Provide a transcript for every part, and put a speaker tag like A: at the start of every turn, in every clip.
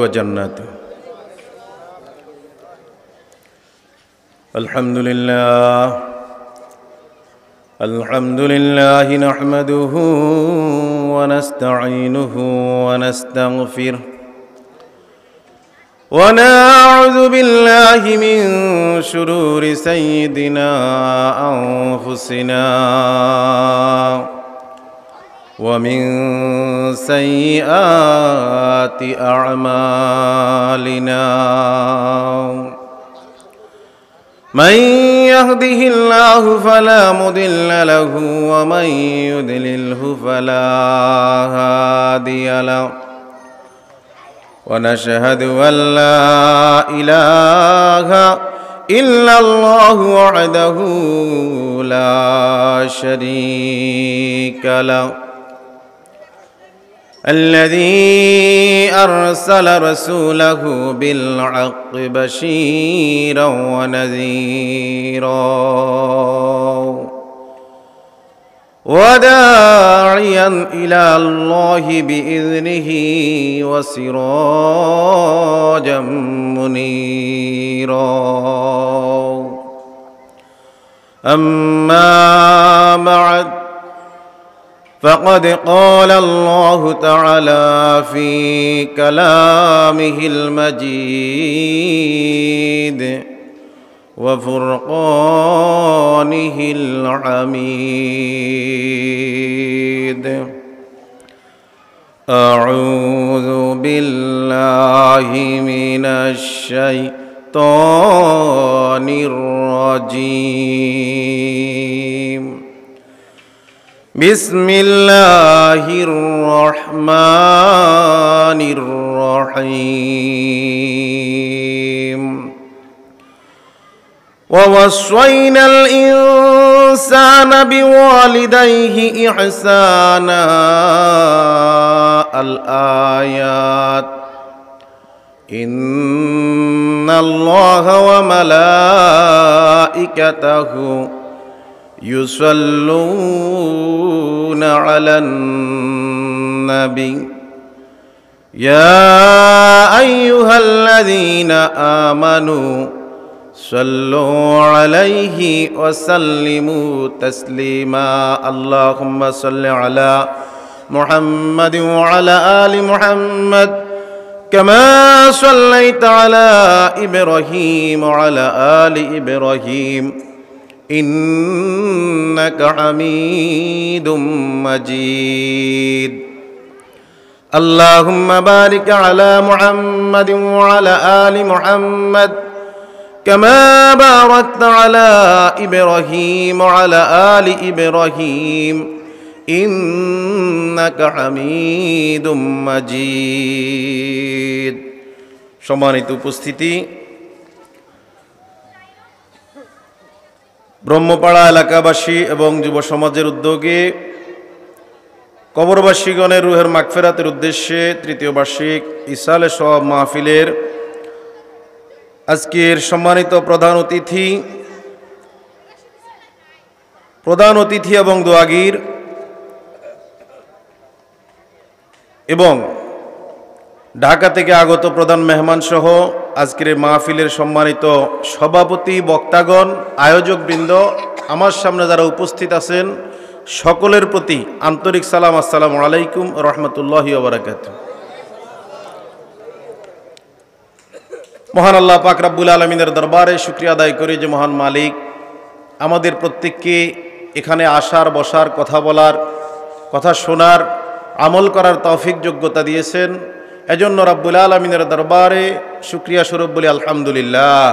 A: وجناته. الحمد لله نحمده ونستعينه ونستغفره ونعوذ بالله من شرور سيدنا أنفسنا ومن سيئات أعمالنا. من يهده الله فلا مضل له ومن يضلله فلا هادي له، ونشهد أن لا إله إلا الله وحده لا شريك له، الذي أرسل رسوله بالحق بشيرا ونذيرا وداعيا إلى الله بإذنه وسراجا منيرا. أما بعد، فقد قال الله تعالى في كلامه المجيد وفرقانه الحميد: أعوذ بالله من الشيطان الرجيم. بسم الله الرحمن الرحيم. ووصينا الإنسان بوالديه إحسانا. الآيات. إن الله وملائكته يصلون على النبي يا أيها الذين آمنوا صلوا عليه وسلموا تسليما. اللهم صل على محمد وعلى آل محمد كما صليت على إبراهيم وعلى آل إبراهيم إنك حميد مجيد. اللهم بارك على محمد وعلى آل محمد كما باركت على إبراهيم وعلى آل إبراهيم إنك حميد مجيد. সম্মানিত উপস্থিতি, ব্রহ্মপাড়া এলাকাবাসী এবং যুব সমাজের উদ্যোগে কবরবাসীগণের রুহের মাগফিরাতের উদ্দেশ্যে তৃতীয় বার্ষিক ইসালে সওয়াব মাহফিলের আজকের সম্মানিত প্রধান অতিথি এবং দোয়াগীর এবং ঢাকা থেকে আগত প্রধান মেহমান সহ আজকের মাহফিলের সম্মানিত সভাপতি, বক্তাগণ, আয়োজকবৃন্দ, আমার সামনে যারা উপস্থিত আছেন সকলের প্রতি আন্তরিক সালাম। আসসালামু আলাইকুম রহমতুল্লাহি ওয়া বারাকাতুহু। মহান আল্লাহ পাক রব্বুল আলামিনের দরবারে শুকরিয়া আদায় করি যে মহান মালিক আমাদের প্রত্যেককে এখানে আসার, বসার, কথা বলার, কথা শোনার, আমল করার তৌফিক যোগ্যতা দিয়েছেন। এজন্য রব্বুল আলামিনের দরবারে শুকরিয়া স্বরূপ বলি আলহামদুলিল্লাহ।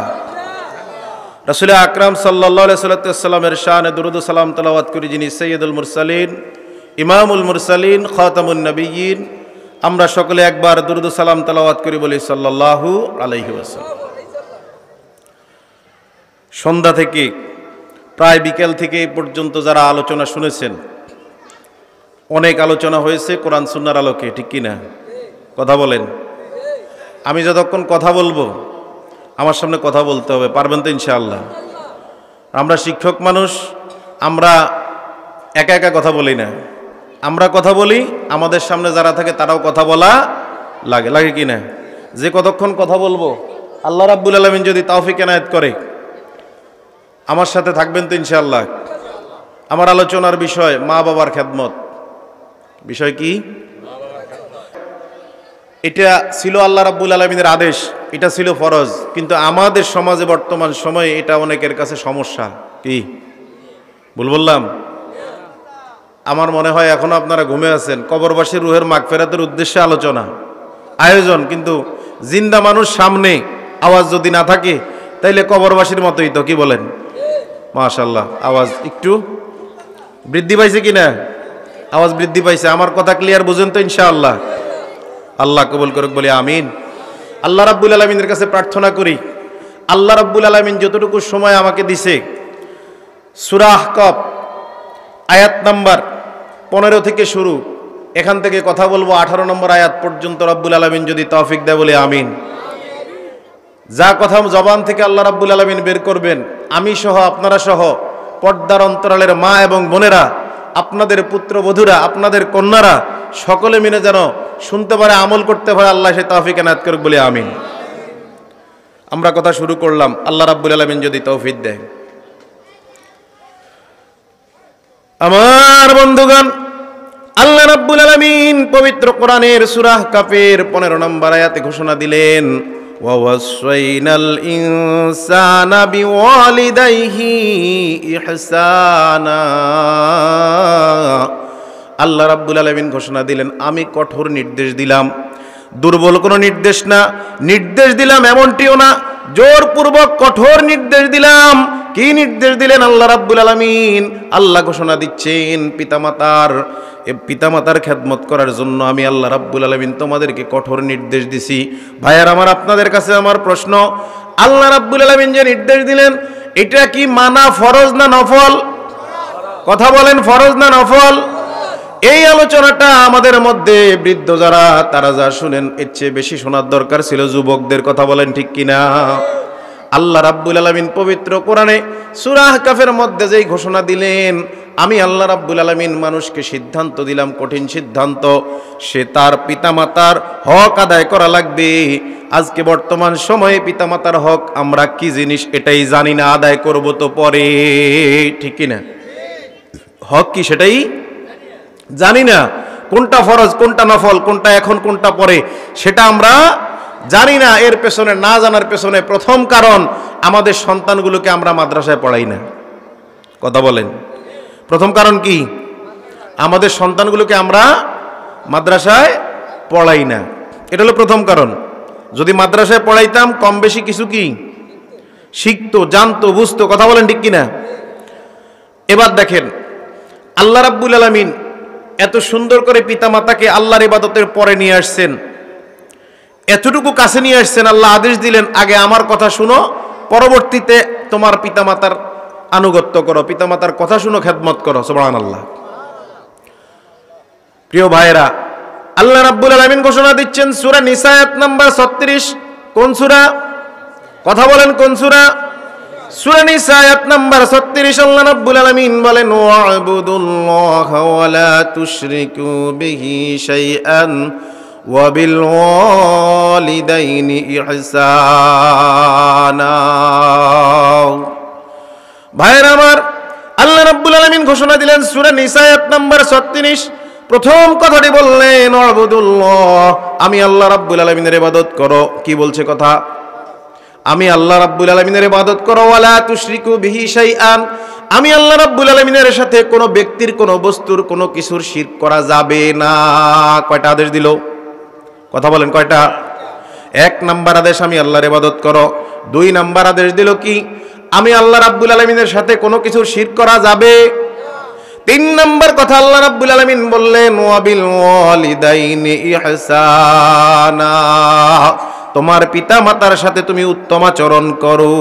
A: রাসূল আকরাম সাল্লাল্লাহু আলাইহি ওয়াসাল্লামের শানে দুরূদ ও সালাম তেলাওয়াত করি যিনি সাইয়্যিদুল মুরসালিন, ইমামুল মুরসালিন, খাতামুন নবিয়্যিন। আমরা সকলে একবার দুরূদ ও সালাম তেলাওয়াত করি বলি সাল্লাল্লাহু আলাইহি ওয়াসাল্লাম। সন্ধ্যা থেকে প্রায় বিকেল থেকে এই পর্যন্ত যারা আলোচনা শুনেছেন, অনেক আলোচনা হয়েছে কোরআন সুন্নাহর আলোকে, ঠিক কি না? কথা বলেন। আমি যতক্ষণ কথা বলবো আমার সামনে কথা বলতে হবে, পারবেন তো ইনশাআল্লাহ? আমরা শিক্ষক মানুষ, আমরা একা একা কথা বলি না, আমরা কথা বলি, আমাদের সামনে যারা থাকে তারাও কথা বলা লাগে, লাগে কি না? যে কতক্ষণ কথা বলবো আল্লাহ রাব্বুল আলামিন যদি তৌফিক এনায়েত করে আমার সাথে থাকবেন তো ইনশাআল্লাহ। আমার আলোচনার বিষয় মা বাবার খেদমত। বিষয় কি? এটা ছিল আল্লাহ রাব্বুল আলামিনের আদেশ, এটা ছিল ফরজ, কিন্তু আমাদের সমাজে বর্তমান সময়ে এটা অনেকের কাছে সমস্যা। কি ভুল বললাম? আমার মনে হয় এখনো আপনারা ঘুমে আছেন। কবরবাসীর রুহের মাগফিরাতের উদ্দেশ্যে আলোচনা আয়োজন, কিন্তু জিন্দা মানুষ সামনে, আওয়াজ যদি না থাকে তাইলে কবরবাসীর মতোই তো। কি বলেন? মাশাআল্লাহ, আওয়াজ একটু বৃদ্ধি পাইছে কিনা? আওয়াজ বৃদ্ধি পাইছে। আমার কথা ক্লিয়ার বুঝেন তো ইনশাআল্লাহ? আল্লাহ কবুল করুক, বলি আমিন। আল্লাহ রাব্বুল আলামিনের কাছে প্রার্থনা করি, আল্লাহ রাব্বুল আলামিন যতটুকু সময় আমাকে দিছে, সূরা আহকাফ আয়াত নাম্বার 15 থেকে শুরু, এখান থেকে কথা বলবো 18 নম্বর আয়াত পর্যন্ত রাব্বুল আলামিন যদি তৌফিক দেয় বলে আমিন। যা কথা জবান থেকে আল্লাহ রাব্বুল আলামিন বের করবেন, আমি সহ আপনারা সহ পর্দার অন্তরালের মা এবং বোনেরা, আপনাদের পুত্রবধূরা, আপনাদের কন্যারা সকলে মিলে যেন শুনতে পারে, আমল করতে পারে, আল্লাহ সে তৌফিক এনায়েত করুক বলে আমিন। আমরা কথা শুরু করলাম, আল্লাহ রাব্বুল আলামিন যদি তৌফিক দেয়। আমার বন্ধুগণ, আল্লাহ রাব্বুল আলামিন পবিত্র কোরআনের সূরা কাফের 15 নম্বর আয়াতে ঘোষণা দিলেন, ওয়া ওয়াসাইনাল ইনসানা বিওয়ালিদাইহি ইহসানা। আল্লাহ রাব্বুল আলামিন ঘোষণা দিলেন, আমি কঠোর নির্দেশ দিলাম, দুর্বল কোনো নির্দেশ না। নির্দেশ দিলাম এমনটিও না, জোরপূর্বক কঠোর নির্দেশ দিলাম। কি নির্দেশ দিলেন আল্লাহ রাব্বুল আলামিন? আল্লাহ ঘোষণা দিচ্ছেন, পিতামাতার খেদমত করার জন্য আমি আল্লাহ রাব্বুল আলামিন তোমাদেরকে কঠোর নির্দেশ দিছি। ভাইয়ার আমার, আপনাদের কাছে আমার প্রশ্ন, আল্লাহ রাব্বুল আলামিন যে নির্দেশ দিলেন এটা কি মানা ফরজ না নফল? কথা বলেন, ফরজ না নফল? এই আলোচনাটা আমাদের মধ্যে বৃদ্ধ যারা, তারা যা শুনেন এর চেয়ে বেশি শোনার দরকার ছিল যুবকদের। কথা বলেন ঠিক কিনা? আল্লাহ রাব্বুল আলামিন পবিত্র কোরআনে সূরা কাফের মধ্যে যেই ঘোষণা দিলেন, আমি আল্লাহ রাব্বুল আলামিন মানুষকে সিদ্ধান্ত দিলাম, কঠিন সিদ্ধান্ত, সে তার পিতামাতার হক আদায় করা লাগবে। আজকে বর্তমান সময়ে পিতামাতার হক আমরা কি জিনিস এটাই জানি না, আদায় করব তো পরে। ঠিক কিনা? হক কি সেটাই জানি না। কোনটা ফরজ, কোনটা নফল, কোনটা এখন, কোনটা পরে, সেটা আমরা জানি না। এর পেছনে, না জানার পেছনে প্রথম কারণ, আমাদের সন্তানগুলোকে আমরা মাদ্রাসায় পড়াই না। কথা বলেন, প্রথম কারণ কি? আমাদের সন্তানগুলোকে আমরা মাদ্রাসায় পড়াই না। এটা হলো প্রথম কারণ। যদি মাদ্রাসায় পড়াইতাম, কম বেশি কিছু কি শিখতো, জানতো, বুঝতো। কথা বলেন ঠিক কিনা? এবার দেখেন, আল্লাহ রাব্বুল আলামিন এত সুন্দর করে পিতামাতাকে আল্লাহর ইবাদতের পরে নিয়ে আসছেন, এতটুকু কাছে নিয়ে আসছেন। আল্লাহ আদেশ দিলেন, আগে আমার কথা শুনো, পরবর্তীতে তোমার পিতামাতার আনুগত্য করো, পিতামাতার কথা শুনো, খেদমত করো। সুবহানাল্লাহ। প্রিয় ভাইয়েরা, আল্লাহ রাব্বুল আলামিন ঘোষণা দিচ্ছেন সূরা নিসা আয়াত নাম্বার 36। কোন সূরা? কথা বলেন, কোন সূরা? সূরা নিসা আয়াত নাম্বার 36। আল্লাহ রাব্বুল আলামিন বলেন, ওয়া'বুদুল্লাহা ওয়া লা তুশরিকু বিহি শাইআন ওয়া বিল ওয়ালিদাইনি ইহসানা। ভাইরা আমার, আল্লাহ রাব্বুল আলামিন ঘোষণা দিলেন সূরা নিসা আয়াত নাম্বার 36, প্রথম কথাটি বললেন, ওয়া'বুদুল্লাহ, আমি আল্লাহ রাব্বুল আলামিনের ইবাদত করো। কি বলছে কথা? আমি আল্লাহ রাব্বুল আলামিনের ইবাদত করো। ওয়া লা তুশরিকু বিহি শাইআন, আমি আল্লাহ রাব্বুল আলামিনের সাথে কোনো ব্যক্তির, কোনো বস্তুর, কোনো কিছুর শিরক করা যাবে না। কয়টা আদেশ দিল? কথা বলেন, কয়টা? এক নাম্বার আদেশ, আমি আল্লাহর ইবাদত করো। 2 নাম্বার আদেশ দিল কি? আমি আল্লাহ রাব্বুল আলামিনের সাথে কোনো কিছুর শিরক করা যাবে। 3 নাম্বার কথা আল্লাহ রাব্বুল আলামিন বললেন, ওয়া বিল ওয়ালিদাইনি ইহসানা, তোমার পিতা মাতার সাথে তুমি উত্তম আচরণ করো।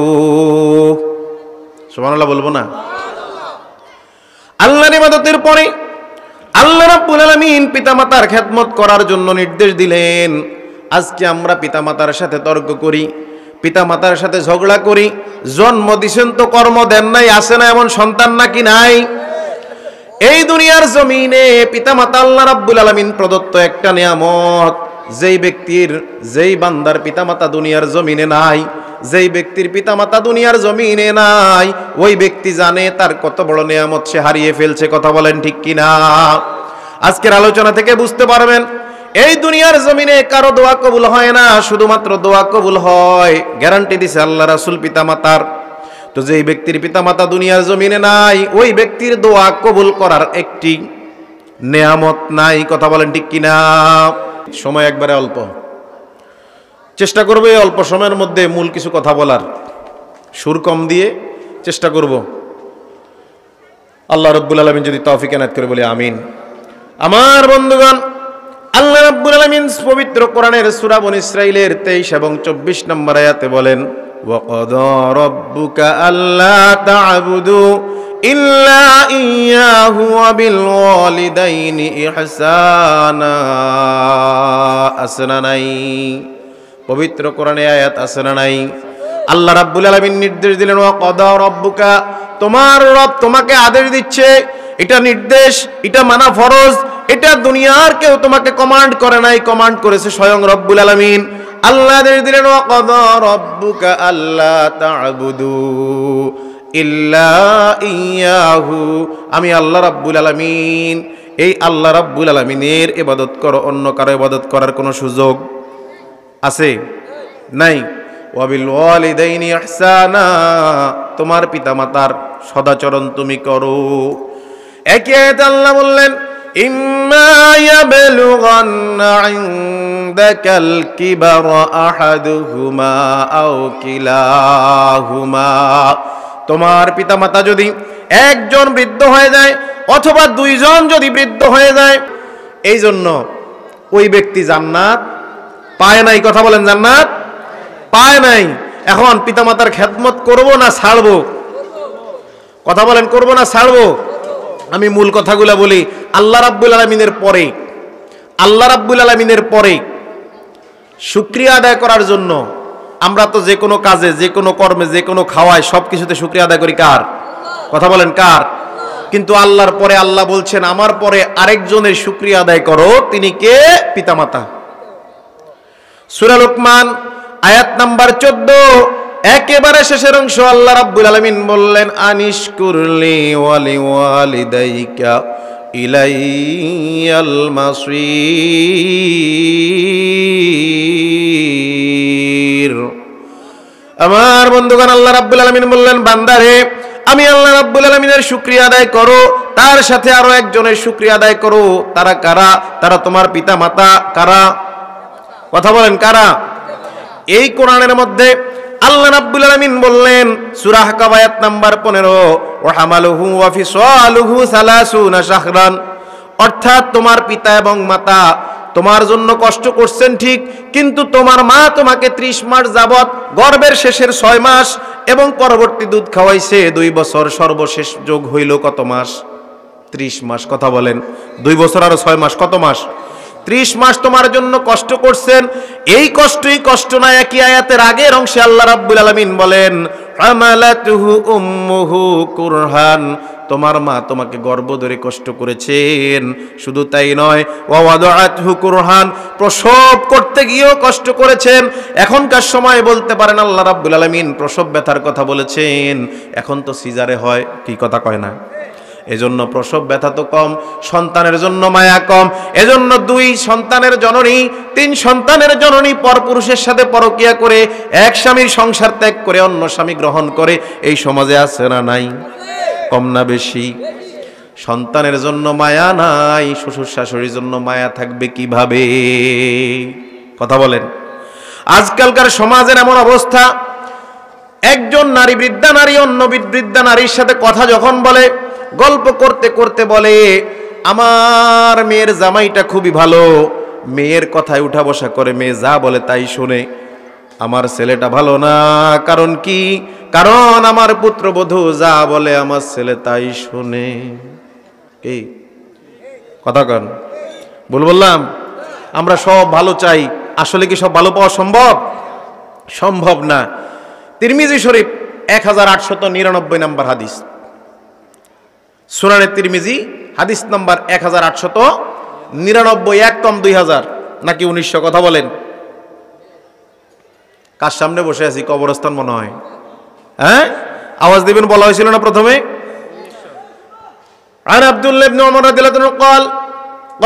A: সুবহানাল্লাহ বলবো না? আল্লাহর ইবাদতের পরে আল্লাহ রাব্বুল আলামিন পিতামাতার খেদমত করার জন্য নির্দেশ দিলেন। আজকে আমরা পিতামাতার সাথে তর্ক করি, পিতামাতার সাথে ঝগড়া করি। জন্ম দিছেন তো কর্ম দেন নাই, আছে না এমন সন্তান নাকি নাই? এই দুনিয়ার জমিনে পিতামাতা আল্লাহ রাব্বুল আলামিন প্রদত্ত একটা নিয়ামত, যেই বান্দার পিতামাতা দুনিয়ার জমিনে নাই, যেই ব্যক্তির পিতামাতা দুনিয়ার জমিনে নাই, ওই ব্যক্তি জানে তার কত বড় নিয়ামত সে হারিয়ে ফেলছে। কথা বলেন ঠিক কিনা? আজকের আলোচনা থেকে বুঝতে পারবেন এই দুনিয়ার জমিনে কারো দোয়া কবুল হয় না, শুধুমাত্র দোয়া কবুল হয় গ্যারান্টি দিছে আল্লাহ রাসূল পিতামাতার। তো যেই ব্যক্তির পিতামাতা দুনিয়ার জমিনে নাই, ওই ব্যক্তির দোয়া কবুল করার একটি নেয়ামত নাই। কথা বলেন ঠিক কিনা? সময় একবারে অল্প, চেষ্টা করবে অল্প সময়ের মধ্যে মূল কিছু কথা বলার, সুর কম দিয়ে চেষ্টা করব। আল্লাহ রাব্বুল আলামিন যদি তৌফিক এনায়েত করে বলে আমিন। আমার বন্ধুগণ, আল্লাহ রাব্বুল আলামিন পবিত্র কোরআনের সূরা বনী ইসরাঈলের 23 এবং 24 নম্বর আয়াতে বলেন, ওয়া ক্বাদা রাব্বুকা আল্লা তা'বুদু ইল্লা ইয়্যাহু ওয়া বিল ওয়ালিদাইনি ইহসানা। আসনা নাই? পবিত্র কোরআনে আয়াত আছে না নাই? আল্লাহ রাব্বুল আলামিন নির্দেশ দিলেন, ওয়া ক্বাদা রাব্বুকা, তোমার রব তোমাকে আদেশ দিচ্ছে। এটা নির্দেশ, এটা মানা ফরজ, এটা দুনিয়ার কেউ তোমাকে কমান্ড করে নাই, কমান্ড করেছে স্বয়ং রব্বুল আলামিন। আল্লাহ আদেশ দিলেন, ওয়া ক্বাদা রাব্বুকা আল্লা তা'বুদু ইল্লা ইয়্যাহু, আমি আল্লাহ রাব্বুল আলামিন, এই আল্লাহ রাব্বুল আলামিনের ইবাদত করো, অন্য কারো ইবাদত করার কোনো সুযোগ আছে? নাই। ওয়া বিল ওয়ালিদাইনি ইহসানা, তোমার পিতামাতার সদাচরণ তুমি করো। একই আয়াতে আল্লাহ বললেন, ইম্মা ইয়াবলুগান্না ইনদাকাল কিবারা আহাদুহুমা আও কিলাহুমা, তোমার পিতামাতা যদি একজন বৃদ্ধ হয়ে যায় অথবা দুইজন যদি বৃদ্ধ হয়ে যায়, এই জন্য ওই ব্যক্তি জান্নাত পায় নাই। কথা বলেন, জান্নাত পায় নাই। এখন পিতামাতার খেদমত করব না ছাড়বো? কথা বলেন, করব না ছাড়বো? আমি মূল কথাগুলো বলি। আল্লাহ রাব্বুল আলামিনের পরে শুকরিয়া আদায় করার জন্য আমরা তো যে কোনো কাজে, যে কোনো কর্মে, যে কোনো খাওয়ায়, সব কিছুতে শুকরিয়া আদায় করি কার? কথা বলেন, কার? কিন্তু আল্লাহর পরে আল্লাহ বলছেন, আমার পরে আরেকজনের শুকরিয়া আদায় করো। তিনি কে? পিতামাতা। সূরা লুকমান আয়াত নাম্বার 14 একেবারে শেষের অংশ আল্লাহ রাব্বুল আলামিন বললেন, আনিশকুরলি ওয়া লিওয়ালিদাইকা ইলাইয়াল মাসির। আমার বন্ধুগণ, আল্লাহ রাব্বুল আলামিন বললেন, বান্দারে আমি আল্লাহ রাব্বুল আলামিনের শুকরিয়া আদায় করো, তার সাথে আরো একজনের শুকরিয়া আদায় করো। তারা কারা? তারা তোমার পিতামাতা। কারা? কথা বলেন, কারা? এই কোরআনের মধ্যে আল্লাহ রাব্বুল আলামিন বললেন, সূরা আহকাফ আয়াত নাম্বার 15, ওয়া হামালুহু ওয়া ফিসালুহু 30 শাহরান, অর্থাৎ তোমার পিতা এবং মাতা তোমার জন্য কষ্ট করছেন ঠিক, কিন্তু তোমার মা তোমাকে 30 মাস যাবত গর্ভের শেষের 6 মাস এবং পরবর্তী দুধ খাওয়াইছে 2 বছর, সর্বশেষ যোগ হইল কত মাস? 30 মাস। কথা বলেন, 2 বছর আর 6 মাস কত মাস? 30 মাস তোমার জন্য কষ্ট করছেন। এই কষ্টই কষ্ট না। একই আয়াতের আগের অংশে আল্লাহ রাব্বুল আলামিন বলেন, হামালাতুহু উম্মুহু কুরহান, তোমার মা তোমাকে গর্ভ ধরে কষ্ট করেছেন। শুধু তাই নয়, ওয়া ওয়াদাআতহু কুরহান, প্রসব করতে গিয়েও কষ্ট করেছেন। এখনকার সময় বলতে পারেন আল্লাহ রাব্বুল আলামিন প্রসব ব্যথার কথা বলেছেন, এখন তো সিজারে হয়, কি কথা কয় না? এজন্য প্রসব ব্যথা তো কম, সন্তানের জন্য মায়া কম। এজন্য 2 সন্তানের জননী, 3 সন্তানের জননী পরপুরুষের সাথে পরকিয়া করে এক স্বামীর সংসার ত্যাগ করে অন্য স্বামী গ্রহণ করে এই সমাজে আছে না নাই? কম না বেশি? সন্তানের জন্য মায়া নাই, শ্বশুর শাশুড়ির জন্য মায়া থাকবে কিভাবে? কথা বলেন। আজকালকার সমাজের এমন অবস্থা, একজন নারী, বৃদ্ধা নারী অন্য বৃদ্ধা নারীর সাথে কথা যখন বলে, গল্প করতে করতে বলে, আমার মেয়ের জামাইটা খুবই ভালো, মেয়ের কথায় উঠা বসা করে, মেয়ে যা বলে তাই শুনে। আমার ছেলেটা ভালো না, কারণ কি? কারণ আমার পুত্রবধূ যা বলে আমার ছেলে তাই শুনে। কি কথা কন? বললাম আমরা সব ভালো চাই, আসলে কি সব ভালো পাওয়া সম্ভব? সম্ভব না। তিরমিজি শরীফ 1899 নম্বর হাদিস, সুনানে তিরমিজি হাদিস নাম্বার 1899, 1 কম 2000, নাকি 1900? কথা বলেন। কার সামনে বসে আছি? কবরস্থান মনে হয়। হ্যাঁ, আওয়াজ দিবেন বলা হয়েছিল না প্রথমে? عن عبد الله بن عمر رضي الله عنه قال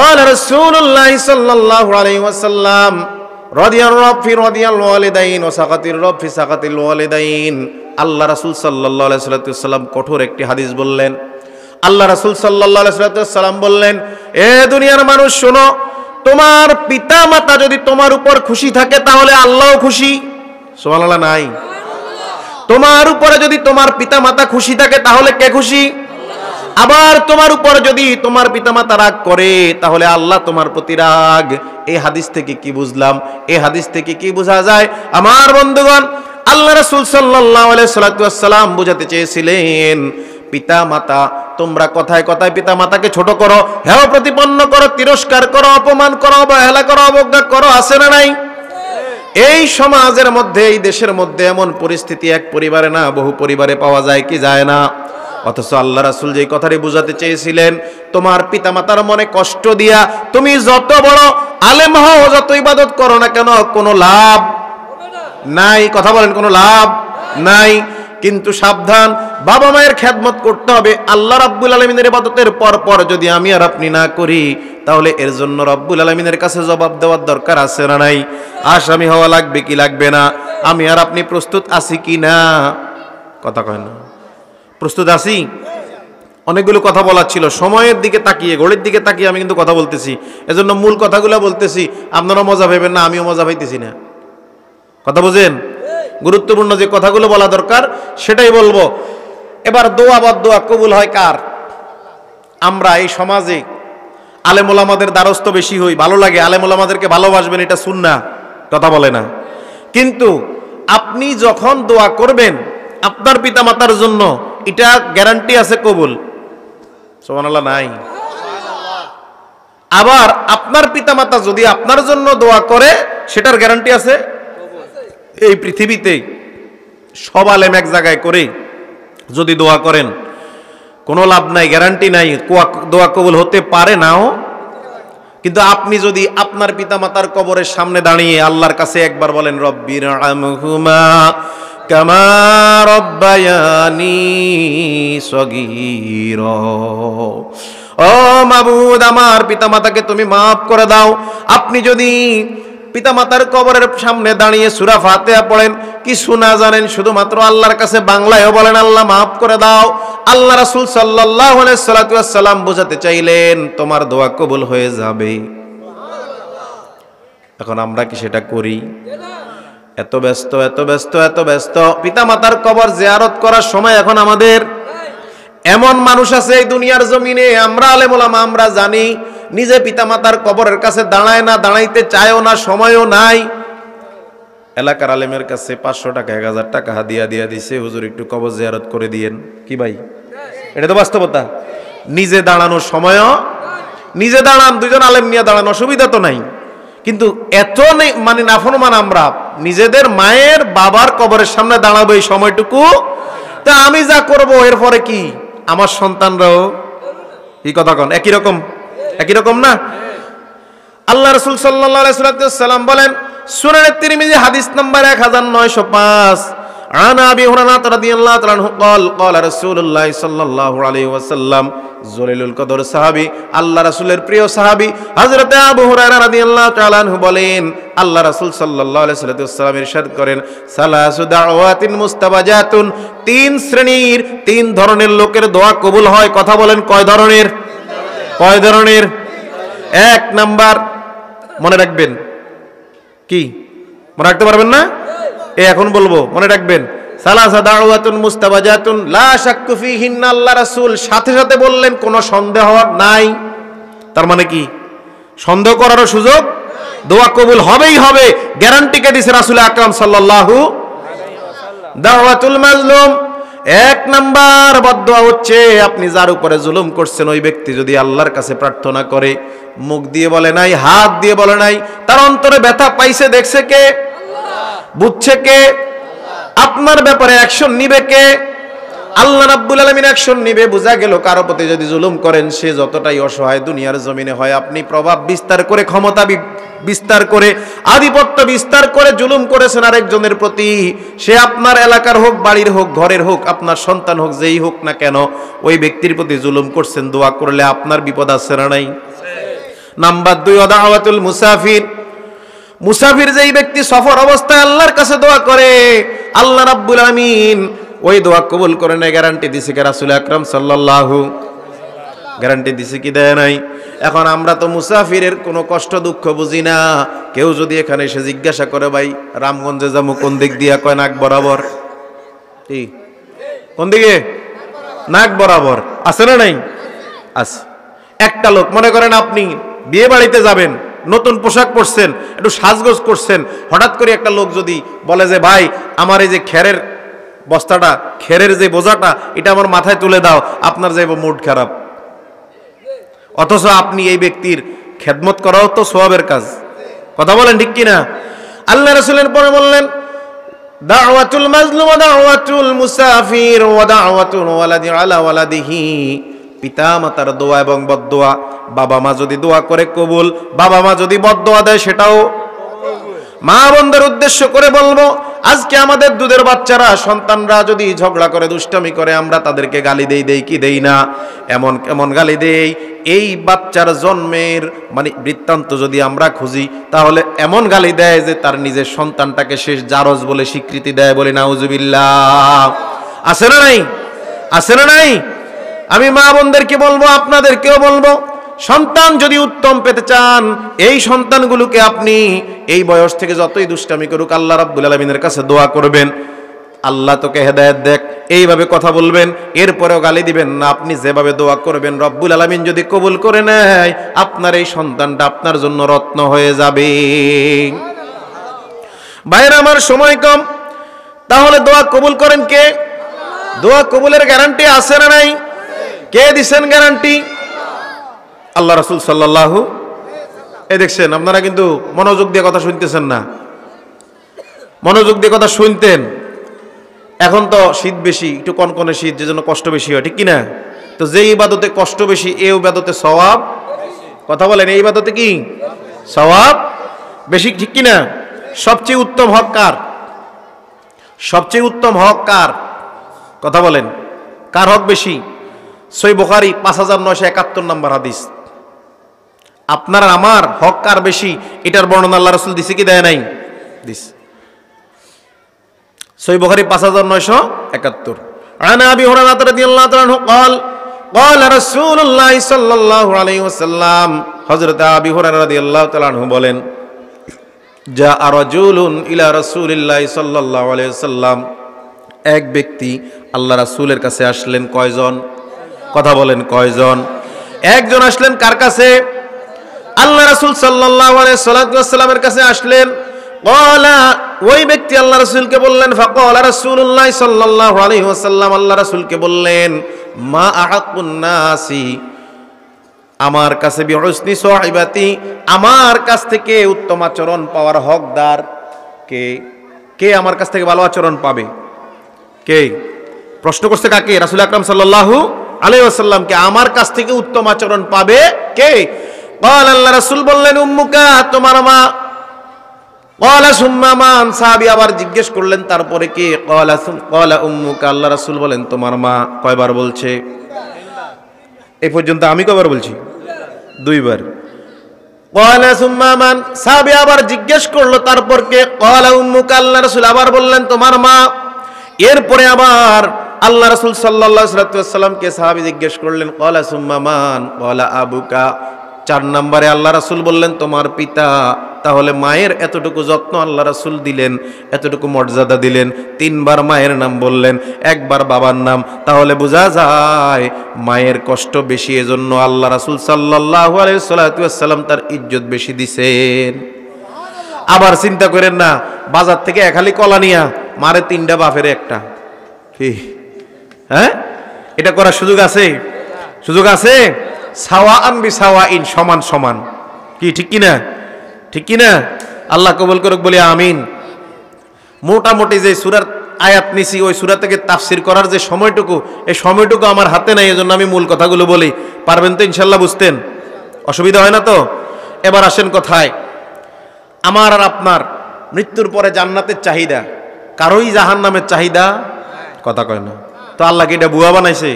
A: قال رسول الله صلى الله عليه وسلم رضي الرب في رضي الوالدين وسقط الرب في سقط الوالدين। আল্লাহ রাসূল সাল্লাল্লাহু আলাইহি ওয়াসাল্লাম কঠোর একটি হাদিস বললেন। আল্লাহ রাসূল সাল্লাল্লাহু আলাইহি ওয়াসাল্লাম বললেন, এ দুনিয়ার মানুষ শোনো, তোমার পিতা মাতা যদি তোমার উপর খুশি থাকে তাহলে আল্লাহও খুশি। সুবহানাল্লাহ নাই? তোমার উপরে যদি তোমার পিতা মাতা খুশি থাকে তাহলে কে খুশি? আবার তোমার উপর যদি তোমার পিতামাতা রাগ করে তাহলে আল্লাহ তোমার প্রতি রাগ। এই হাদিস থেকে কি বুঝলাম? এই হাদিস থেকে কি বোঝা যায়? আমার বন্ধুগণ, আল্লাহ রাসূল সাল্লাল্লাহু আলাইহি ওয়াসাল্লাম বুঝাতে চেয়েছিলেন, পিতামাতা তোমরা কথায় কথায় পিতামাতাকে ছোট করো, হেয় প্রতিপন্ন করো, তিরস্কার করো, অপমান করো, অবহেলা করো, অবজ্ঞা করো, আছে না নাই? এই সমাজের মধ্যে, এই দেশের মধ্যে এমন পরিস্থিতি এক পরিবারে না বহু পরিবারে পাওয়া যায় কি যায় না? অথচ আল্লাহ রাসূল যে কথাটি বুঝাতে চেয়েছিলেন, তোমার পিতামাতার মনে কষ্ট দিয়া তুমি যত বড় আলেম হও, যত ইবাদত করো না কেন, কোনো লাভ নাই। কথা বলেন, কোনো লাভ নাই। কিন্তু সাবধান, বাবা মায়ের খেদমত করতে হবে। আল্লাহ রাব্বুল আলামিনের ইবাদতের পর পর যদি আমি আর আপনি না করি তাহলে এর জন্য রব্বুল আলামিনের কাছে জবাব দেওয়ার দরকার আছে না নাই? আসামি হওয়া লাগবে কি লাগবে না? আমি আর আপনি প্রস্তুত আছি কি না? কথা কয় না? প্রস্তুত আছি? অনেকগুলো কথা বলার ছিল, সময়ের দিকে তাকিয়ে, ঘড়ির দিকে তাকিয়ে আমি কিন্তু কথা বলতেছি, এজন্য মূল কথাগুলো বলতেছি। আপনারা মজা পাবেন না, আমিও মজা পাইতেছি না। কথা বুঝেন? গুরুত্বপূর্ণ যে কথাগুলো বলা দরকার সেটাই বলবো। এবার দোয়া বদদোয়া কবুল হয় কার? আমরা এই সমাজে আলেম ওলামাদের দ্বারস্থ বেশি হই, ভালো লাগে, আলেম ওলামাদেরকে ভালোবাসবেন, এটা সুন্নাহ। কথা বলে না? কিন্তু আপনি যখন দোয়া করবেন আপনার পিতামাতার জন্য, এটা গ্যারান্টি আছে কবুল? সুবহানাল্লাহ নাই? আবার আপনার পিতামাতা যদি আপনার জন্য দোয়া করে সেটার গ্যারান্টি আছে? এই পৃথিবীতে সব আলেম এক জায়গায় করে যদি দোয়া করেন কোনো লাভ নাই, গ্যারান্টি নাই, দোয়া কবুল হতে পারে নাও। কিন্তু আপনি যদি আপনার পিতামাতার কবরের সামনে দাঁড়িয়ে আল্লাহর কাছে একবার বলেন, রব্বির আরহামহুমা কামা রব্বায়ানি সগীরা, ও মাবুদ আমার পিতামাতাকে তুমি মাফ করে দাও। আপনি যদি পিতামাতার কবরের সামনে দাঁড়িয়ে সূরা ফাতিহা পড়েন, কিছু না জানেন, শুধুমাত্র আল্লাহর কাছে বাংলায়ও বলেন আল্লাহ মাফ করে দাও, আল্লাহ রাসূল সাল্লাল্লাহু আলাইহি ওয়াসাল্লাম বোঝাতে চাইলেন তোমার দোয়া কবুল হয়ে যাবে। এখন আমরা কি সেটা করি? এত ব্যস্ত, এত ব্যস্ত, এত ব্যস্ত, পিতামাতার কবর জিয়ারত করার সময় এখন আমাদের? এমন মানুষ আছে এই দুনিয়ার জমিনে, আমরা আলেম ওলামা আমরা জানি, নিজে পিতামাতার কবরের কাছে দাঁড়ায় না, দাঁড়াইতে চায়ও না, সময়ও নাই। এলাকার আলেমের কাছে 500 টাকা 1000 টাকা হাদিয়া দিয়া দিছে, হুজুর একটু কবর জিয়ারত করে দিয়েন। কি ভাই, এটা তো বাস্তবতা। নিজে দাঁড়ানোর সময়ও, নিজে দাঁড়ান, দুইজন আলেম নিয়ে দাঁড়ান, অসুবিধা তো নাই। কিন্তু এত মানে নাফরমান আমরা, নিজেদের মায়ের বাবার কবরের সামনে দাঁড়াবো এই সময়টুকু, তা আমি যা করব এরপরে কি আমার সন্তানরাও কি কথা কন একই রকম? একই রকম না? আল্লাহ রাসূল সাল্লাল্লাহু আলাইহি ওয়াসাল্লাম বলেন, সুনান তিরমিজি হাদিস নাম্বার 1905, আন আবি হুরায়রা রাদিয়াল্লাহু তাআলা আনহু قال قال رسول الله صلى الله عليه وسلم, জলিলুল কদর সাহাবী, আল্লাহ রাসূলের প্রিয় সাহাবী হযরত আবু হুরায়রা রাদিয়াল্লাহু তাআলা আনহু বলেন, আল্লাহ রাসূল সাল্লাল্লাহু আলাইহি ওয়াসাল্লাম ইরশাদ করেন, সালাসু দাওয়াতিন মুস্তাবাজাতুন, 3 শ্রেণীর 3 ধরনের লোকের দোয়া কবুল হয়। কথা বলেন কয় ধরনের? কয় ধরনের? 1 নাম্বার মনে রাখবেন। কি মনে রাখতে পারবেন না? এখন বলবো, মনে রাখবেন। সালাসা দাওয়াতুন মুস্তাবাজাতুন লা শাক্কু ফিহিন্না, আল্লাহ রাসূল সাথে সাথে বললেন কোনো সন্দেহ নাই। তার মানে কি? সন্দেহ করারও সুযোগ, দোয়া কবুল হবেই হবে, গ্যারান্টি কে দিয়েছে রাসূল আকরাম সাল্লাল্লাহু আলাইহি ওয়াসাল্লাম। দাওয়াতুল মাজলুম, 1 নাম্বার বদদোয়া হচ্ছে আপনি যার উপরে জুলুম করছেন ওই ব্যক্তি যদি আল্লাহর কাছে প্রার্থনা করে, মুখ দিয়ে বলে নাই, হাত দিয়ে বলে নাই, তার অন্তরে ব্যথা পাইছে, দেখছে কে? আল্লাহ। বুঝছে কে? আল্লাহ। আপনার ব্যাপারে অ্যাকশন নিবে কে? আল্লাহ। আল্লাহ রাব্বুল আলামিন অ্যাকশন নিবে। বোঝা গেল কারো প্রতি যদি জুলুম করেন সে যতটাই অসহায় দুনিয়ার জমিনে হয়, আপনি প্রভাব বিস্তার করে, ক্ষমতা বিস্তার করে, আধিপত্য বিস্তার করে জুলুম করেছেন আরেকজনের প্রতি, সে আপনার এলাকার হোক, বাড়ির হোক, ঘরের হোক, আপনার সন্তান হোক, যেই হোক না কেন, ওই ব্যক্তির প্রতি জুলুম করছেন, দোয়া করলে আপনার বিপদ আছে না নাই? নাম্বার 2, ওয়াদাওয়াতুল মুসাফির। মুসাফির যেই ব্যক্তি সফর অবস্থায় আল্লাহর কাছে দোয়া করে, আল্লাহ রাব্বুল আলামিন ওই দোয়া কবুল করে নেয়। গ্যারান্টি দিছে কে? রাসূল আকরাম সাল্লাল্লাহু। গ্যারান্টি দিছে কি দেয় নাই? এখন আমরা তো মুসাফিরের কোনো কষ্ট দুঃখ বুঝি না। কেউ যদি এখানে এসে জিজ্ঞাসা করে, ভাই রামগঞ্জে যাবো কোন দিক দিয়া? কয় নাক বরাবর। কি কোন দিকে? নাক বরাবর। আছে না নাই? আছে। একটা লোক, মনে করেন আপনি বিয়ে বাড়িতে যাবেন, নতুন পোশাক পরছেন, একটু সাজগোজ করছেন, হঠাৎ করে একটা লোক যদি বলে যে ভাই আমার এই যে খেরের বস্তাটা, খেরের যে বোঝাটা, এটা আমার মাথায় তুলে দাও, আপনার যাইব মুড খারাপ। অথচ আপনি এই ব্যক্তির খেদমত করাও তো সওয়াবের কাজ। কথা বলেন ঠিক কিনা? আল্লাহ রাসূলের পরে বললেন, দাওয়াতুল মাজলুম ওয়া দাওয়াতুল মুসাফির ওয়া দাওয়াতুল ওয়ালাদি আলা ওয়ালাদিহি। পিতা মাতার দোয়া এবং বদদোয়া, বাবা মা যদি দোয়া করে কবুল, বাবা মা যদি বদদোয়া দেয় সেটাও। মা বোনদের উদ্দেশ্য করে বলবো, আজকে আমাদের দুধের বাচ্চারা, সন্তানরা যদি ঝগড়া করে, দুষ্টামি করে, আমরা তাদেরকে গালি দেই কি দেই না? এমন গালি দেই, এই বাচ্চার জন্মের মানে বৃত্তান্ত যদি আমরা খুঁজি, তাহলে এমন গালি দেয় যে তার নিজের সন্তানটাকে শেষ জারজ বলে স্বীকৃতি দেয়। বলি নাউজুবিল্লাহ। আছে না নাই? আছে না নাই? আমি মা বোনদেরকে বলবো, আপনাদেরকেও বলবো, সন্তান যদি উত্তম পেতে চান, এই সন্তানগুলোকে আপনি এই বয়স থেকে যতই দুষ্টামি করুক, আল্লাহ রাব্বুল আলামিনের কাছে দোয়া করবেন, আল্লাহ তোকে হেদায়েত দেখ, এইভাবে কথা বলবেন, এরপরেও গালি দিবেন না। আপনি যেভাবে দোয়া করবেন, রব্বুল আলামিন যদি কবুল করে নেয়, আপনার এই সন্তানটা আপনার জন্য রত্ন হয়ে যাবে। ভাইরা আমার, সময় কম, তাহলে দোয়া কবুল করেন কে? দোয়া কবুলের গ্যারান্টি আছে না নাই? কে দিছেন গ্যারান্টি? আল্লাহ রাসূল সাল্লাল্লাহু। এই দেখছেন, আপনারা কিন্তু মনোযোগ দিয়ে কথা শুনতেছেন না। মনোযোগ দিয়ে কথা শুনতেন। এখন তো শীত বেশি, একটু কনকনে শীত, যে জন্য কষ্ট বেশি হয়, ঠিক কিনা? তো যে ইবাদতে কষ্ট বেশি, এই ইবাদতে সওয়াব, কথা বলেন, এই ইবাদতে কি সওয়াব বেশি, ঠিক কিনা? সবচেয়ে উত্তম হক কার? সবচেয়ে উত্তম হক কার? কথা বলেন, কার হক বেশি? সহিহ বুখারী 5971 নম্বর হাদিস। আপনার আমার হক কার বেশি, এটার বর্ণনা আল্লাহ রাসূল দিছে কি দেয় নাই? দিছে। সহিহ বুখারী 5971। আন আবি হুরায়রা রাদিয়াল্লাহু তাআলা আনহু قال قال رسول الله صلى الله عليه وسلم। হযরত আবি হুরায়রা রাদিয়াল্লাহু তাআলা আনহু বলেন, জা রাজুলুন ইলা রাসূলিল্লাহি সাল্লাল্লাহু আলাইহি ওয়াসাল্লাম। এক ব্যক্তি আল্লাহ রাসূলের কাছে আসলেন। কয়জন? কথা বলেন, কয়জন? একজন আসলেন। কার কাছে? আল্লাহ রাসূল সাল্লাল্লাহু আলাইহি ওয়াসাল্লামের কাছে আসলেন। ক্বালা, ওই ব্যক্তি আল্লাহ রাসূলকে বললেন, ফাকালা রাসূলুল্লাহ সাল্লাল্লাহু আলাইহি ওয়াসাল্লাম, আল্লাহ রাসূলকে বললেন, মা আহাক্কুন নাসি, আমার কাছে বিহুসনি সাহিবাতি, আমার কাছ থেকে উত্তম আচরণ পাওয়ার হকদার কে? কে আমার কাছ থেকে ভালো আচরণ পাবে? কে? প্রশ্ন করছে কাকে? রাসূল আকরাম সাল্লাল্লাহু আলাইহি ওয়াসাল্লামকে। আমার কাছ থেকে উত্তম আচরণ পাবে কে? ক্বাল, আল্লাহ রাসূল বললেন, উম্মুকা, তোমার মা। ক্বালা সুম্মা মান, সাহাবী আবার জিজ্ঞেস করলেন, তারপরে কে? ক্বালা উম্মুকা, আল্লাহ রাসূল বলেন, তোমার মা। কয়বার বলছে? এই পর্যন্ত আমি কয়বার বলছি? দুইবার। ক্বালা সুম্মা মান, সাহাবী আবার জিজ্ঞেস করলো, তারপর কে? ক্বালা উম্মুকা, আল্লাহ রাসূল আবার বললেন, তোমার মা। এরপরে আবার আল্লাহ রাসূল সাল্লাল্লাহু আলাইহি ওয়াসাল্লামকে সাহাবী জিজ্ঞেস করলেন, ক্বালা সুম্মা মান, ক্বালা আবুকা। 4 নম্বরে আল্লাহ রাসূল বললেন, তোমার পিতা। তাহলে মায়ের এতটুকু যত্ন আল্লাহ রাসূল দিলেন, এতটুকু মর্যাদা দিলেন। 3 বার মায়ের নাম বললেন, 1 বার বাবার নাম। তাহলে বোঝা যায় মায়ের কষ্ট বেশি, এজন্য আল্লাহ রাসূল সাল্লাল্লাহু আলাইহি ওয়াসাল্লাম তার ইজ্জত বেশি দিছেন। আবার চিন্তা করেন না, বাজার থেকে এক হালি কলা নিয়া মারে 3টা, বাপের 1টা। কি হ্যাঁ? এটা করার সুযোগ আছে? সুযোগ আছে? সাওয়াআন বিসাওয়াইন, সমান সমান। কি ঠিক কিনা? ঠিক কিনা? আল্লাহ কবুল করুক, বলি আমিন। মোটামুটি যে সূরার আয়াত নিছি, ওই সূরা থেকে তাফসির করার যে সময়টুকু, এই সময়টুকু আমার হাতে নাই, এজন্য আমি মূল কথাগুলো বলি। পারবেন তো ইনশাল্লাহ বুঝতেন? অসুবিধা হয় না তো? এবার আসেন কথায়। আমার আর আপনার মৃত্যুর পরে জান্নাতের চাহিদা, কারোই জাহান্নামের চাহিদা কথা কয় না। তো আল্লাহ কি এটা বুয়া বানাইছে?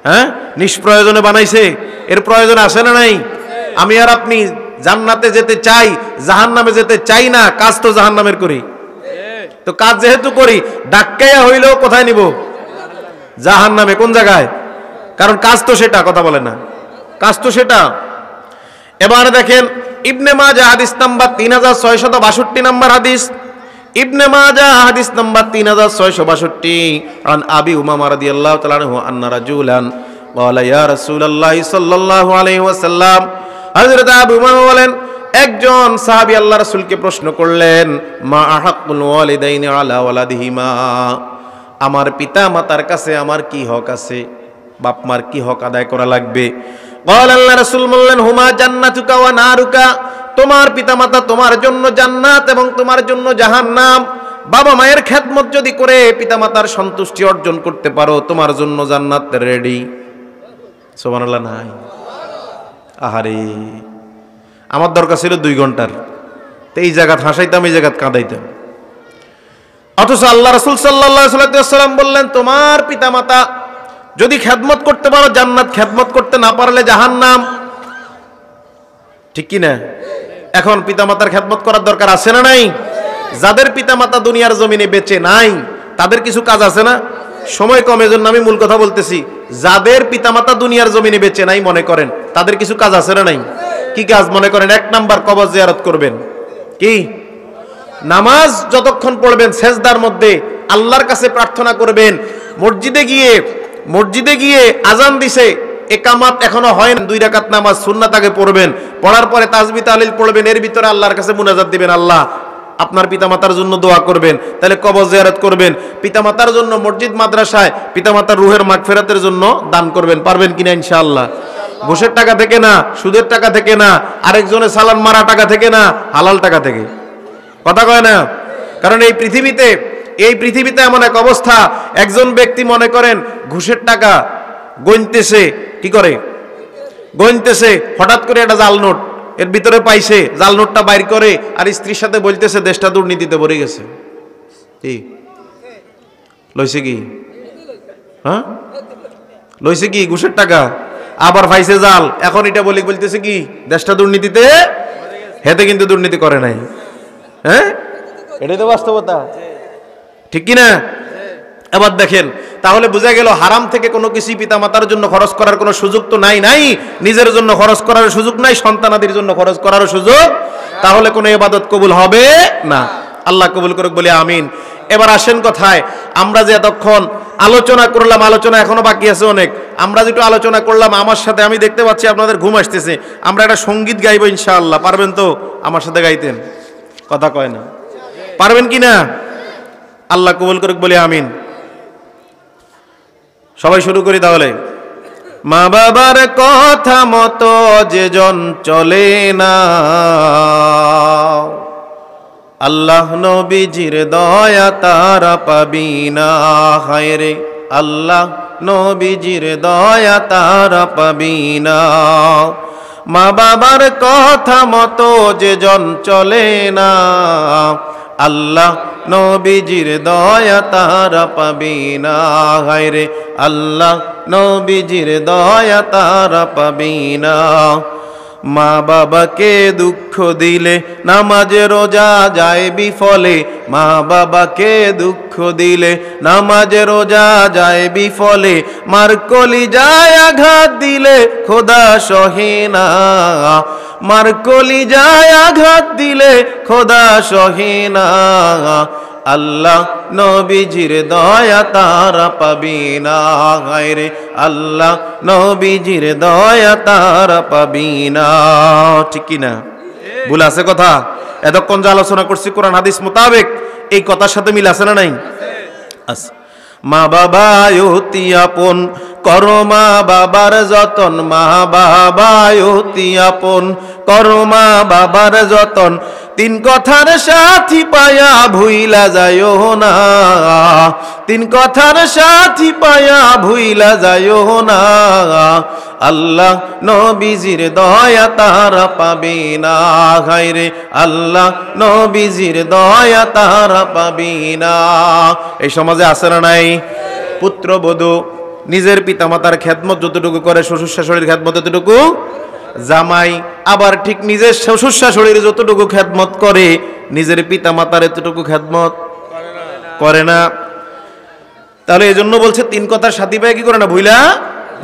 A: হ্যাঁ, নিষ্প্রয়োজনে বানাইছে? এর প্রয়োজন আছে না নাই? আমি আর আপনি জান্নাতে যেতে চাই, জাহান্নামে যেতে চাই না, কাজ তো জাহান্নামের করি। তো কাজ যেহেতু করি, ডাক্কাইয়া হইলেও কোথায় নিব? জাহান্নামে। কোন জায়গায়? কারণ কাজ তো সেটা, কথা বলে না, কাজ তো সেটা। এবার দেখেন ইবনে মাজাহ হাদিস নাম্বার 3662 নাম্বার হাদিস, ইবনে মাজাহ হাদিস নাম্বার 3662, আন আবি উমামা রাদিয়াল্লাহু তাআলা আনহু আন্না রাজুলান ক্বালা ইয়া রাসূলুল্লাহ সাল্লাল্লাহু আলাইহি ওয়াসাল্লাম, হযরত আবু উমামা বলেন একজন সাহাবী আল্লাহর রাসূলকে প্রশ্ন করলেন, মা আহাক্কুল ওয়ালিদাইনি আলা ওয়ালাদিহিমা, আমার পিতা মাতার কাছে আমার কি হক আছে, বাপ মার কি হক আদায় করা লাগবে? ক্বালা আল্লাহ রাসূল বললেন, হুমা জান্নাতুকা ওয়া নারুকা, তোমার পিতামাতা তোমার জন্য জান্নাত এবং তোমার জন্য জাহান্নাম। বাবা মায়ের খেদমত যদি করে পিতামাতার সন্তুষ্টি অর্জন করতে পারো, তোমার জন্য জান্নাত রেডি। সুবহানাল্লাহ নাই? আহারে, আমার দরকার ছিল 2 ঘন্টার, তো এই জায়গা হাসাইতাম, এই জায়গা কাঁদাইতাম। অথচ আল্লাহ রাসূল সাল্লাল্লাহু আলাইহি ওয়াসাল্লাম বললেন, তোমার পিতামাতা যদি খেদমত করতে পারো জান্নাত, খেদমত করতে না পারলে জাহান্নাম। ঠিক কি না? এখন পিতামাতার খেদমত করার দরকার আছে না নাই? যাদের পিতামাতা দুনিয়ার জমিনে বেঁচে নাই তাদের কিছু কাজ আছে না? সময় কম, এজন্য আমি মূল কথা বলতেছি। যাদের পিতামাতা দুনিয়ার জমিনে বেঁচে নাই মনে করেন, তাদের কিছু কাজ আছে না নাই? কি কাজ মনে করেন? 1 নাম্বার, কবর জিয়ারত করবেন। কি? নামাজ যতক্ষণ পড়বেন সেজদার মধ্যে আল্লাহর কাছে প্রার্থনা করবেন। মসজিদে গিয়ে আজান দিছে, একামাত এখনো হয় না, 2 রাকাত নামাজ সুন্নাত আগে পড়বেন, পড়ার পরে তাসবিহ তাহলিল পড়বেন, এর ভিতরে আল্লাহর কাছে মুনাজাত দিবেন, আল্লাহ আপনার পিতামাতার জন্য দোয়া করবেন। তাহলে কবর জিয়ারত করবেন, পিতামাতার জন্য মসজিদ মাদ্রাসায় পিতামাতার রুহের মাগফিরাতের জন্য দান করবেন। পারবেন কিনা ইনশাআল্লাহ? ঘুষের টাকা থেকে না, সুদের টাকা থেকে না, আরেকজনের সালান মারা টাকা থেকে না, হালাল টাকা থেকে। কথা কয় না? কারণ এই পৃথিবীতে এমন এক অবস্থা, একজন ব্যক্তি মনে করেন ঘুষের টাকা গণতেছে, কি করে গণতেছে, হঠাৎ করে একটা জাল নোট এর ভিতরে পাইছে, জাল নোটটা বাইর করে আর স্ত্রীর সাথে বলতেছে দেশটা দুর্নীতিতে ভরে গেছে। কি লইছে? কি হ্যাঁ লইছে? কি ঘুষের টাকা, আবার পাইছে জাল, এখন এটা বলতেছে কি দেশটা দুর্নীতিতে। হেতে কিন্তু দুর্নীতি করে নাই। হ্যাঁ, এটাই তো বাস্তবতা, ঠিক কিনা? এবার দেখেন, তাহলে বোঝা গেল হারাম থেকে কোনো কিছু পিতামাতার জন্য খরচ করার কোনো সুযোগ তো নাই। নিজের জন্য খরচ করার সুযোগ নাই, সন্তানাদির জন্য খরচ করার সুযোগ, তাহলে কোনো ইবাদত কবুল হবে না। আল্লাহ কবুল করুক বলে আমিন। এবার আসেন কথায়, আমরা যে এতক্ষণ আলোচনা করলাম, আলোচনা এখনো বাকি আছে অনেক। আমরা যেটু আলোচনা করলাম, আমার সাথে আমি দেখতে পাচ্ছি আপনাদের ঘুম আসতেছে, আমরা একটা সঙ্গীত গাইবো ইনশাআল্লাহ। পারবেন তো আমার সাথে গাইতেন? কথা কয় না, পারবেন কি না? আল্লাহ কবুল করুক বলে আমিন। সবাই শুরু করি তাহলে। মা বাবার কথা মতো যেজন চলে না, আল্লাহ নবীজির দয়া তারা পাবি না। হায়রে আল্লাহ নবীজির দয়া তারা পাবি না। মা বাবার কথা মতো যেজন চলে না, আল্লাহ নবীজির দয়া তারা পাবি না। হায়রে আল্লাহ নবীজির দয়া তারা পাবি না। মা বাবাকে দুঃখ দিলে নামাজ রোজা যায় বিফলে। মা বাবাকে দুঃখ দিলে নামাজ রোজা যায় বিফলে। মার কলিজায় আঘাত দিলে খোদা সহে না। মার কলিজায় আঘাত দিলে খোদা সহে না। আল্লাহ নবীজির দয়া তারা পাবি না। হায়রে আল্লাহ নবীজির দয়া তারা পাবি না। ঠিক কি না? ভুল আছে কথা? এতক্ষণ যে আলোচনা করছি কোরআন হাদিস মোতাবেক, এই কথার সাথে মিল আছে না নাই? আছে। মা বাবা অতি আপন, করো মা বাবার যতন। মা বাবা অতি আপন, করো মা বাবার যতন। তিন কথার সাথী পায়া ভুইলা যাইও না, তিন কথার সাথী পায়া ভুইলা যাইও না, আল্লাহ নবীজির দয়া তারা পাবে না। হায়রে আল্লাহ নবীজির দয়া তারা পাবে না। এই সমাজে আছে না নাই? পুত্রবধূ নিজের পিতামাতার খেদমত যতটুকু করে শ্বশুর শাশুড়ির খেদমত ততটুকু, জামাই আবার ঠিক নিজের শ্বশুর শাশুড়ির যতটুকু খেদমত করে নিজের পিতামাতার এতটুকু খেদমত করে না। তাহলে এই জন্য বলছে তিন কথার সাথী পায় কি করে না ভুইলা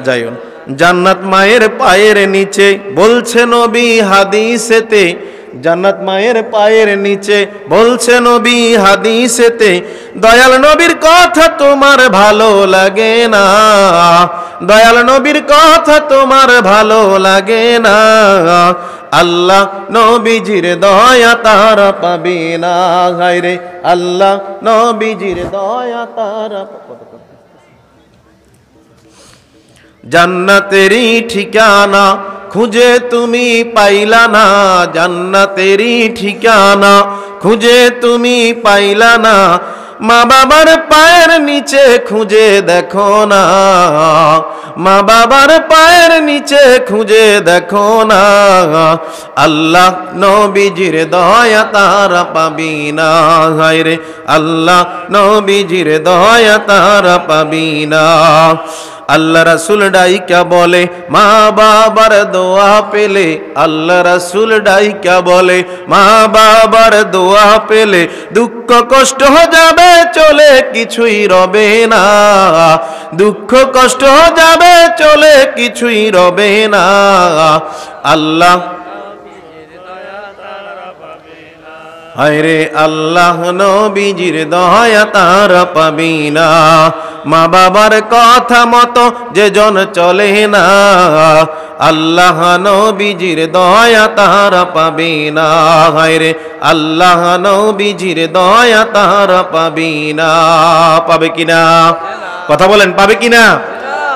A: যাইও। জান্নাত মায়ের পায়ের নিচে বলছে নবী হাদিসেতে, জান্নাত মায়ের পায়ের নিচে বলছে নবী হাদিসেতে, দয়াল নবীর কথা তোমার ভালো লাগে না, দয়াল নবীর কথা তোমার ভালো লাগে না, আল্লাহ নবীজির দয়া তারা পাবে না। হায়রে আল্লাহ নবীজির দয়া তারা। জান্নাতেরই ঠিকানা খুঁজে তুমি পাইলা না, জান্নাতেরই ঠিকানা খুঁজে তুমি পাইলা না, মা বাবার পায়ের নিচে খুঁজে দেখো না, মা বাবার পায়ের নিচে খুঁজে দেখো না, আল্লাহ নবীজির দয়া তারা পাবি না। হায়রে আল্লাহ নবীজির দয়া তারা পাবি না। আল্লাহ রাসূল ডাইকা বলে মা বাবার দোয়া পেলে, আল্লাহ রাসূল ডাইকা বলে মা বাবার দোয়া পেলে, দুঃখ কষ্ট যাবে চলে কিছুই রবে না, দুঃখ কষ্ট যাবে চলে কিছুই রবে না, আল্লাহ হায়রে আল্লাহ নবীজির দয়া তারা পাবি না। মা বাবার কথা মতো যে জন চলে না, আল্লাহ নবীজির দয়া তারা পাবি না। হায়রে আল্লাহ নবীজির দয়া তারা পাবি না। পাবে কিনা কথা বলেন, পাবে কিনা?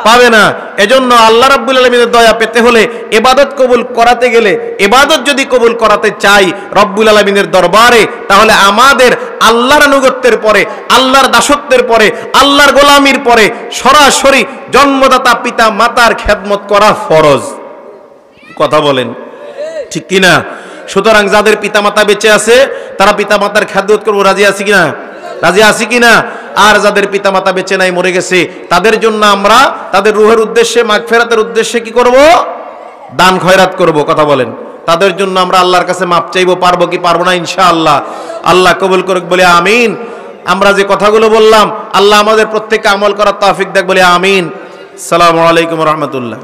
A: পাবে না। এজন্য আল্লাহ রাব্বুল আলামিনের দয়া পেতে হলে ইবাদত কবুল করাতে গেলে, ইবাদত যদি কবুল করাতে চাই রব্বুল আলামিনের দরবারে, তাহলে আমাদের আল্লাহর আনুগত্যের পরে, আল্লাহর দাসত্বের পরে, আল্লাহর গোলামির পরে সরাসরি জন্মদাতা পিতা মাতার খেদমত করা ফরজ। কথা বলেন ঠিক কিনা? সুতরাং যাদের পিতা মাতা বেঁচে আছে তারা পিতা মাতার খেদমত করবো, রাজি আছি কিনা? রাজি আছি কিনা? আর যাদের পিতা মাতা বেঁচে নাই, মরে গেছে, তাদের জন্য আমরা তাদের রুহের উদ্দেশ্যে, মাগফিরাতের উদ্দেশ্যে কি করব? দান খয়রাত করব। কথা বলেন। তাদের জন্য আমরা আল্লাহর কাছে মাপ চাইবো। পারবো কি পারবো না? ইনশাআল্লাহ। আল্লাহ কবুল করুক বলে আমিন। আমরা যে কথাগুলো বললাম আল্লাহ আমাদের প্রত্যেককে আমল করার তৌফিক দেখ বলে আমিন। আসসালামু আলাইকুম ওয়া রাহমাতুল্লাহ।